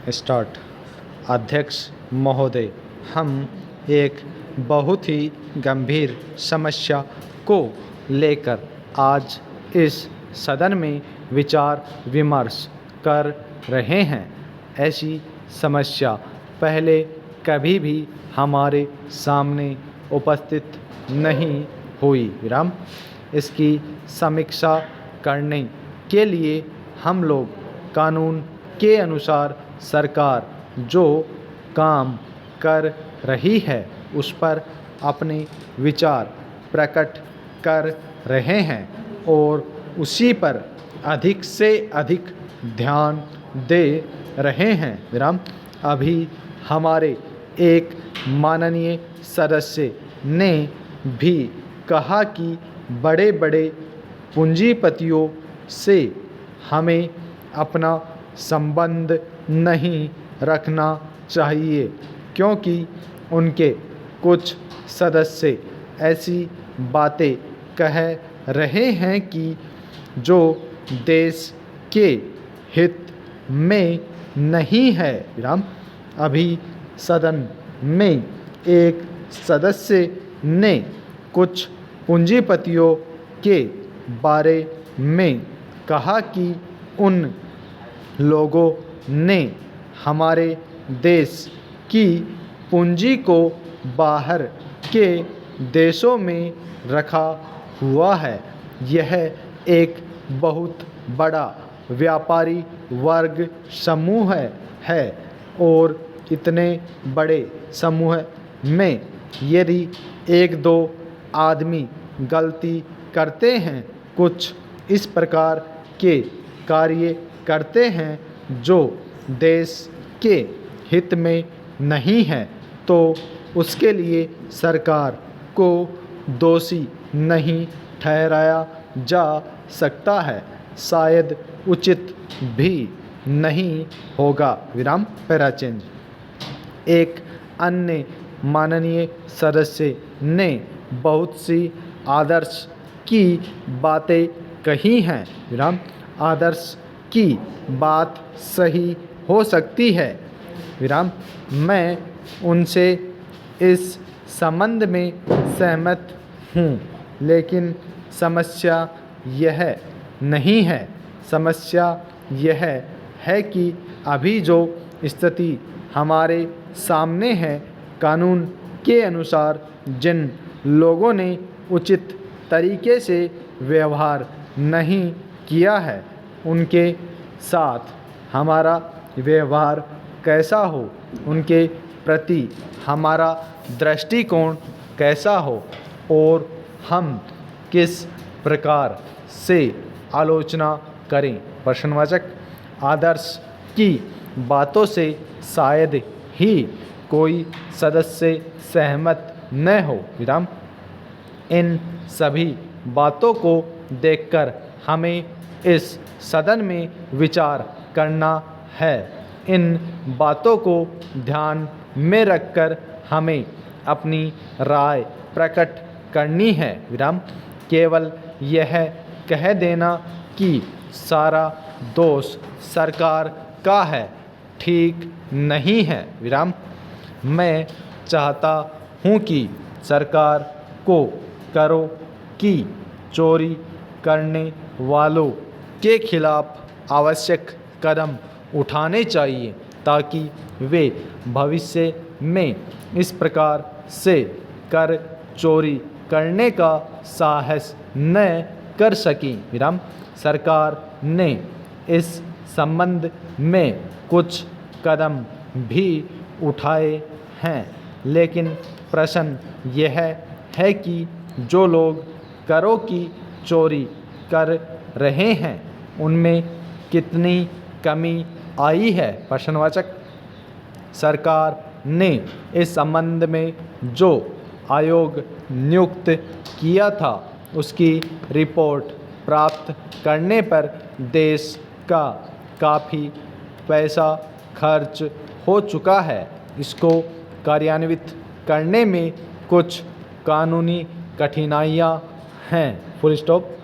Start. अध्यक्ष महोदय, हम एक बहुत ही गंभीर समस्या को लेकर आज इस सदन में विचार विमर्श कर रहे हैं। ऐसी समस्या पहले कभी भी हमारे सामने उपस्थित नहीं हुई। विराम। इसकी समीक्षा करने के लिए हम लोग कानून के अनुसार सरकार जो काम कर रही है उस पर अपने विचार प्रकट कर रहे हैं और उसी पर अधिक से अधिक ध्यान दे रहे हैं। विराम। अभी हमारे एक माननीय सदस्य ने भी कहा कि बड़े बड़े पूंजीपतियों से हमें अपना संबंध नहीं रखना चाहिए, क्योंकि उनके कुछ सदस्य ऐसी बातें कह रहे हैं कि जो देश के हित में नहीं है। विराम। अभी सदन में एक सदस्य ने कुछ पूंजीपतियों के बारे में कहा कि उन लोगों ने हमारे देश की पूंजी को बाहर के देशों में रखा हुआ है। यह एक बहुत बड़ा व्यापारी वर्ग समूह है और इतने बड़े समूह में यदि एक दो आदमी गलती करते हैं, कुछ इस प्रकार के कार्य करते हैं जो देश के हित में नहीं है, तो उसके लिए सरकार को दोषी नहीं ठहराया जा सकता है, शायद उचित भी नहीं होगा। विराम। Para change. एक अन्य माननीय सदस्य ने बहुत सी आदर्श की बातें कही हैं। विराम। आदर्श की बात सही हो सकती है। विराम। मैं उनसे इस संबंध में सहमत हूँ, लेकिन समस्या यह नहीं है। समस्या यह है कि अभी जो स्थिति हमारे सामने है, कानून के अनुसार जिन लोगों ने उचित तरीके से व्यवहार नहीं किया है, उनके साथ हमारा व्यवहार कैसा हो, उनके प्रति हमारा दृष्टिकोण कैसा हो और हम किस प्रकार से आलोचना करें। प्रश्नवाचक। आदर्श की बातों से शायद ही कोई सदस्य सहमत न हो। विराम। इन सभी बातों को देखकर हमें इस सदन में विचार करना है। इन बातों को ध्यान में रखकर हमें अपनी राय प्रकट करनी है। विराम। केवल यह कह देना कि सारा दोष सरकार का है ठीक नहीं है। विराम। मैं चाहता हूँ कि सरकार को करों की चोरी करने वालों के खिलाफ आवश्यक कदम उठाने चाहिए, ताकि वे भविष्य में इस प्रकार से कर चोरी करने का साहस न कर सकें। विराम। सरकार ने इस संबंध में कुछ कदम भी उठाए हैं, लेकिन प्रश्न यह है कि जो लोग करों की चोरी कर रहे हैं उनमें कितनी कमी आई है। प्रश्नवाचक। सरकार ने इस संबंध में जो आयोग नियुक्त किया था उसकी रिपोर्ट प्राप्त करने पर देश का काफ़ी पैसा खर्च हो चुका है। इसको कार्यान्वित करने में कुछ कानूनी कठिनाइयाँ हैं। Full stop.